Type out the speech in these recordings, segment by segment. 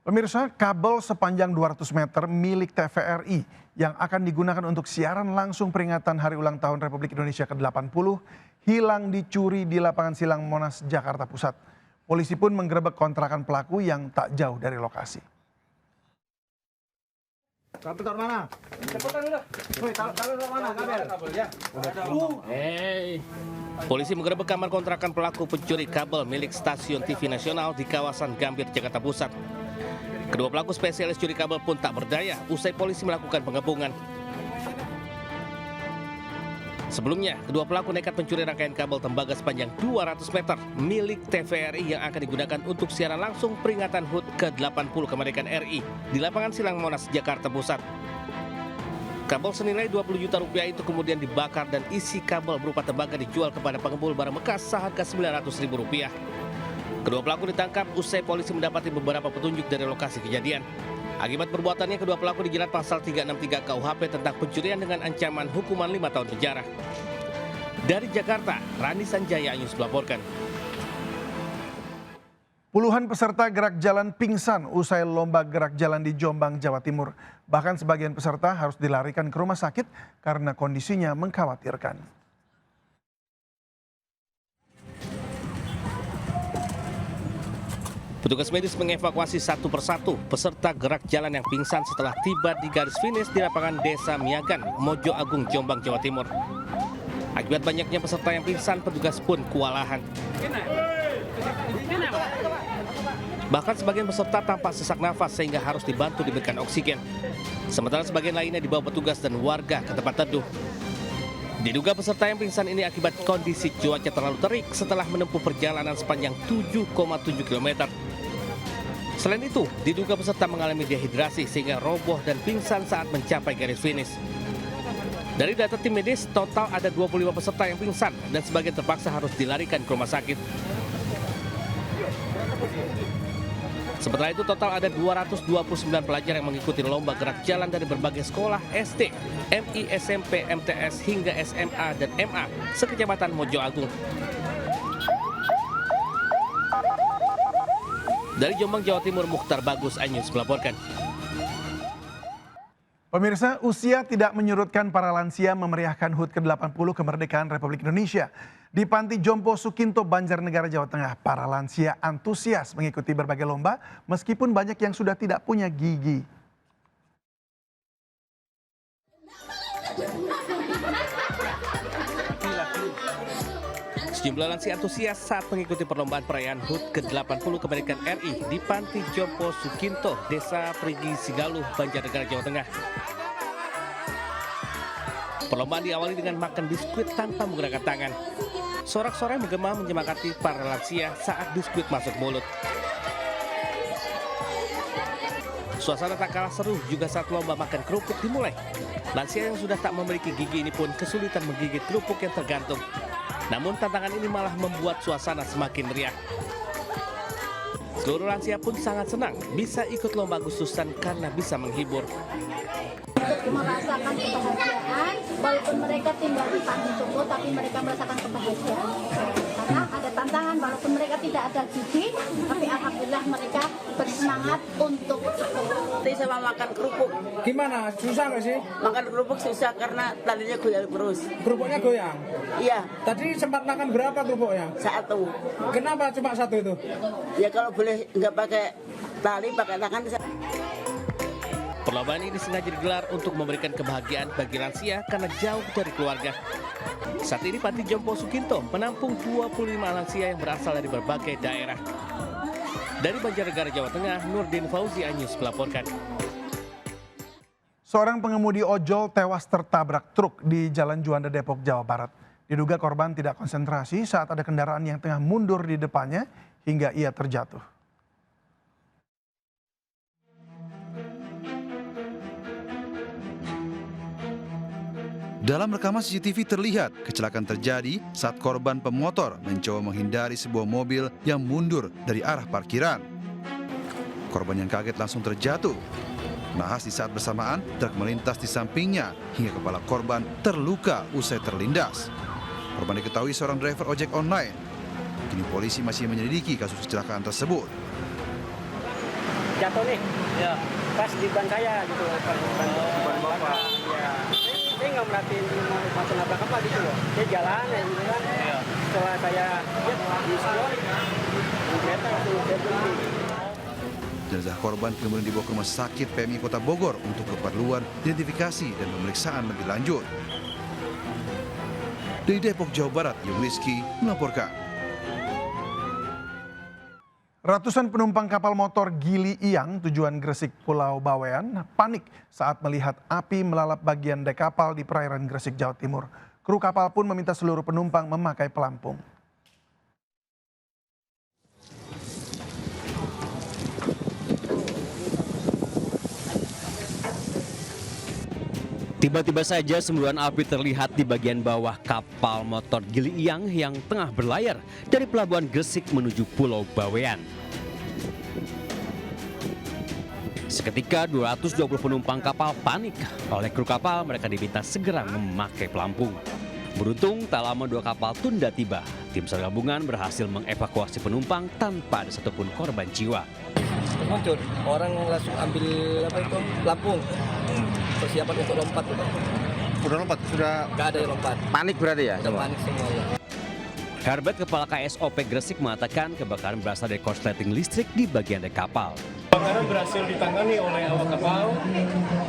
Pemirsa, kabel sepanjang 200 meter milik TVRI yang akan digunakan untuk siaran langsung peringatan Hari Ulang Tahun Republik Indonesia ke-80 hilang dicuri di lapangan Silang Monas, Jakarta Pusat. Polisi pun menggerebek kontrakan pelaku yang tak jauh dari lokasi. Taruh mana? Cepetan udah. Woi, taruh mana kabel? Ya. Polisi menggerebek kamar kontrakan pelaku pencuri kabel milik stasiun TV nasional di kawasan Gambir, Jakarta Pusat. Kedua pelaku spesialis curi kabel pun tak berdaya usai polisi melakukan pengepungan. Sebelumnya, kedua pelaku nekat mencuri rangkaian kabel tembaga sepanjang 200 meter milik TVRI yang akan digunakan untuk siaran langsung peringatan HUT ke-80 kemerdekaan RI di lapangan Silang Monas, Jakarta Pusat. Kabel senilai 20 juta rupiah itu kemudian dibakar dan isi kabel berupa tembaga dijual kepada pengepul barang bekas seharga Rp900.000. Kedua pelaku ditangkap usai polisi mendapati beberapa petunjuk dari lokasi kejadian. Akibat perbuatannya, kedua pelaku dijerat pasal 363 KUHP tentang pencurian dengan ancaman hukuman 5 tahun penjara. Dari Jakarta, Rani Sanjaya Anyus melaporkan. Puluhan peserta gerak jalan pingsan usai lomba gerak jalan di Jombang, Jawa Timur. Bahkan sebagian peserta harus dilarikan ke rumah sakit karena kondisinya mengkhawatirkan. Petugas medis mengevakuasi satu persatu peserta gerak jalan yang pingsan setelah tiba di garis finish di lapangan Desa Miagan, Mojo Agung, Jombang, Jawa Timur. Akibat banyaknya peserta yang pingsan, petugas pun kewalahan. Bahkan sebagian peserta tampak sesak nafas sehingga harus dibantu diberikan oksigen. Sementara sebagian lainnya dibawa petugas dan warga ke tempat teduh. Diduga peserta yang pingsan ini akibat kondisi cuaca terlalu terik setelah menempuh perjalanan sepanjang 7,7 km. Selain itu, diduga peserta mengalami dehidrasi sehingga roboh dan pingsan saat mencapai garis finish. Dari data tim medis, total ada 25 peserta yang pingsan dan sebagian terpaksa harus dilarikan ke rumah sakit. Sementara itu, total ada 229 pelajar yang mengikuti lomba gerak jalan dari berbagai sekolah SD, MI, SMP, MTS, hingga SMA dan MA sekecamatan Mojo Agung. Dari Jombang, Jawa Timur, Mukhtar Bagus Anyus melaporkan. Pemirsa, usia tidak menyurutkan para lansia memeriahkan HUT ke-80 kemerdekaan Republik Indonesia. Di Panti Jompo Sukinto, Banjarnegara, Jawa Tengah, para lansia antusias mengikuti berbagai lomba meskipun banyak yang sudah tidak punya gigi. Sejumlah lansia antusias saat mengikuti perlombaan perayaan HUT ke-80 kemerdekaan RI di Panti Jompo Sukinto, Desa Perigi Sigaluh, Banjarnegara, Jawa Tengah. Perlombaan diawali dengan makan biskuit tanpa menggunakan tangan. Sorak-sorai menggema menyemangati para lansia saat biskuit masuk mulut. Suasana tak kalah seru juga saat lomba makan kerupuk dimulai. Lansia yang sudah tak memiliki gigi ini pun kesulitan menggigit kerupuk yang tergantung. Namun tantangan ini malah membuat suasana semakin meriah. Seluruh lansia pun sangat senang bisa ikut lomba Agustusan karena bisa menghibur. Merasakan kebahagiaan, walaupun mereka tinggal di Panti Jompo, tapi mereka merasakan kebahagiaan. Karena ada tantangan, walaupun mereka tidak ada gigi, tapi alhamdulillah mereka bersemangat untuk sama makan kerupuk. Gimana? Susah nggak sih? Makan kerupuk susah karena tadinya goyang terus. Kerupuknya goyang? Iya. Tadi sempat makan berapa kerupuknya? 1. Kenapa cuma 1 itu? Ya kalau boleh nggak pakai tali, pakai tangan. Perlombaan ini sengaja digelar untuk memberikan kebahagiaan bagi lansia karena jauh dari keluarga. Saat ini Panti Jompo Sukinto menampung 25 lansia yang berasal dari berbagai daerah. Dari Banjarnegara, Jawa Tengah, Nurdin Fauzi Anyus melaporkan. Seorang pengemudi ojol tewas tertabrak truk di Jalan Juanda, Depok, Jawa Barat. Diduga korban tidak konsentrasi saat ada kendaraan yang tengah mundur di depannya hingga ia terjatuh. Dalam rekaman CCTV terlihat kecelakaan terjadi saat korban pemotor mencoba menghindari sebuah mobil yang mundur dari arah parkiran. Korban yang kaget langsung terjatuh. Nahas di saat bersamaan, truk melintas di sampingnya hingga kepala korban terluka usai terlindas. Korban diketahui seorang driver ojek online. Kini polisi masih menyelidiki kasus kecelakaan tersebut. jatuh nih. Ya. Pas di ban saya gitu. Ban bapak. Ya. Saya nggak merhatiin mau nabrak apa gitu loh. Saya jalan ya gitu kan. Iya. Setelah saya lihat di spion, ternyata langsung saya berhenti. Jenazah korban kemudian dibawa ke rumah sakit PMI Kota Bogor untuk keperluan identifikasi dan pemeriksaan lebih lanjut. Dari Depok, Jawa Barat, Yung Rizky melaporkan. Ratusan penumpang kapal motor Gili Iyang tujuan Gresik Pulau Bawean panik saat melihat api melalap bagian dek kapal di perairan Gresik, Jawa Timur. Kru kapal pun meminta seluruh penumpang memakai pelampung. Tiba-tiba saja semburan api terlihat di bagian bawah kapal motor Gili Iyang yang tengah berlayar dari pelabuhan Gresik menuju Pulau Bawean. Seketika 220 penumpang kapal panik. Oleh kru kapal mereka diminta segera memakai pelampung. Beruntung tak lama dua kapal tunda tiba. Tim SAR gabungan berhasil mengevakuasi penumpang tanpa ada satupun korban jiwa. Muncul orang langsung ambil pelampung. Persiapan untuk lompat. Udah lompat, sudah Nggak ada yang lompat. panik berarti ya semua? Panik semua ya. Herbert, Kepala KSOP Gresik, mengatakan kebakaran berasal dari korsleting listrik di bagian dek kapal. Kebakaran berhasil ditangani oleh awak kapal,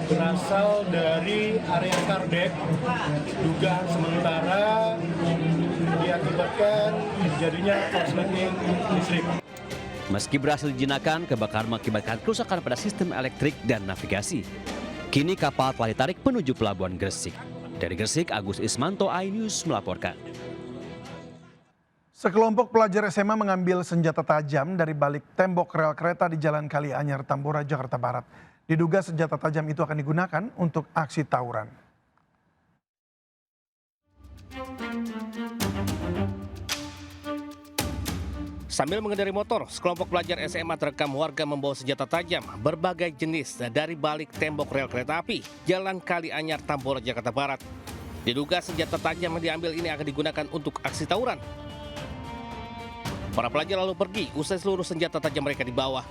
berasal dari area kardek. Dugaan sementara diakibatkan terjadinya korsleting listrik. Meski berhasil dijinakan, kebakaran mengakibatkan kerusakan pada sistem elektrik dan navigasi. Kini kapal telah ditarik menuju pelabuhan Gresik. Dari Gresik, Agus Ismanto, iNews melaporkan. Sekelompok pelajar SMA mengambil senjata tajam dari balik tembok rel kereta di Jalan Kalianyar, Tambora, Jakarta Barat. Diduga senjata tajam itu akan digunakan untuk aksi tawuran. Sambil mengendari motor, sekelompok pelajar SMA terekam warga membawa senjata tajam berbagai jenis dari balik tembok rel kereta api Jalan Kalianyar, Tambora, Jakarta Barat. Diduga senjata tajam yang diambil ini akan digunakan untuk aksi tawuran. Para pelajar lalu pergi usai seluruh senjata tajam mereka dibawa.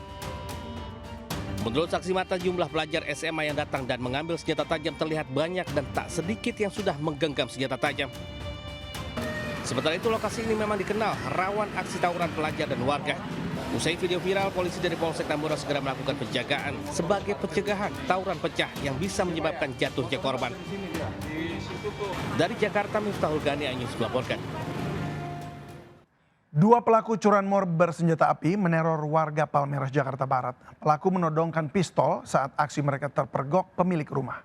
Menurut saksi mata, jumlah pelajar SMA yang datang dan mengambil senjata tajam terlihat banyak dan tak sedikit yang sudah menggenggam senjata tajam. Sementara itu, lokasi ini memang dikenal rawan aksi tawuran pelajar dan warga. Usai video viral, polisi dari Polsek Tambora segera melakukan penjagaan sebagai pencegahan tawuran pecah yang bisa menyebabkan jatuhnya korban. Dari Jakarta, Miftahul Gani, iNews melaporkan. Dua pelaku curanmor bersenjata api meneror warga Palmerah, Jakarta Barat. Pelaku menodongkan pistol saat aksi mereka terpergok pemilik rumah.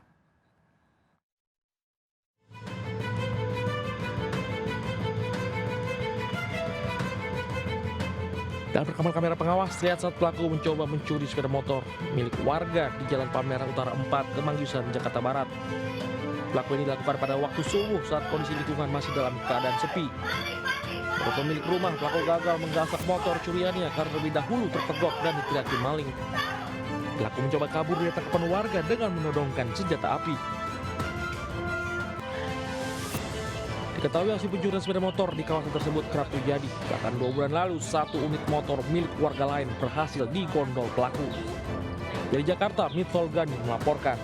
Dalam rekaman kamera pengawas, terlihat saat pelaku mencoba mencuri sepeda motor milik warga di Jalan Palmerah Utara 4, Kemanggisan, Jakarta Barat. Pelaku ini dilakukan pada waktu subuh saat kondisi lingkungan masih dalam keadaan sepi. Menurut pemilik rumah, pelaku gagal menggasak motor curiannya karena terlebih dahulu terpergok dan diteriaki maling. Pelaku mencoba kabur dari tangkapan warga dengan menodongkan senjata api. Diketahui aksi pencurian sepeda motor di kawasan tersebut kerap terjadi. Bahkan 2 bulan lalu, 1 unit motor milik warga lain berhasil digondol pelaku. Dari Jakarta, Miftahul Gani melaporkan.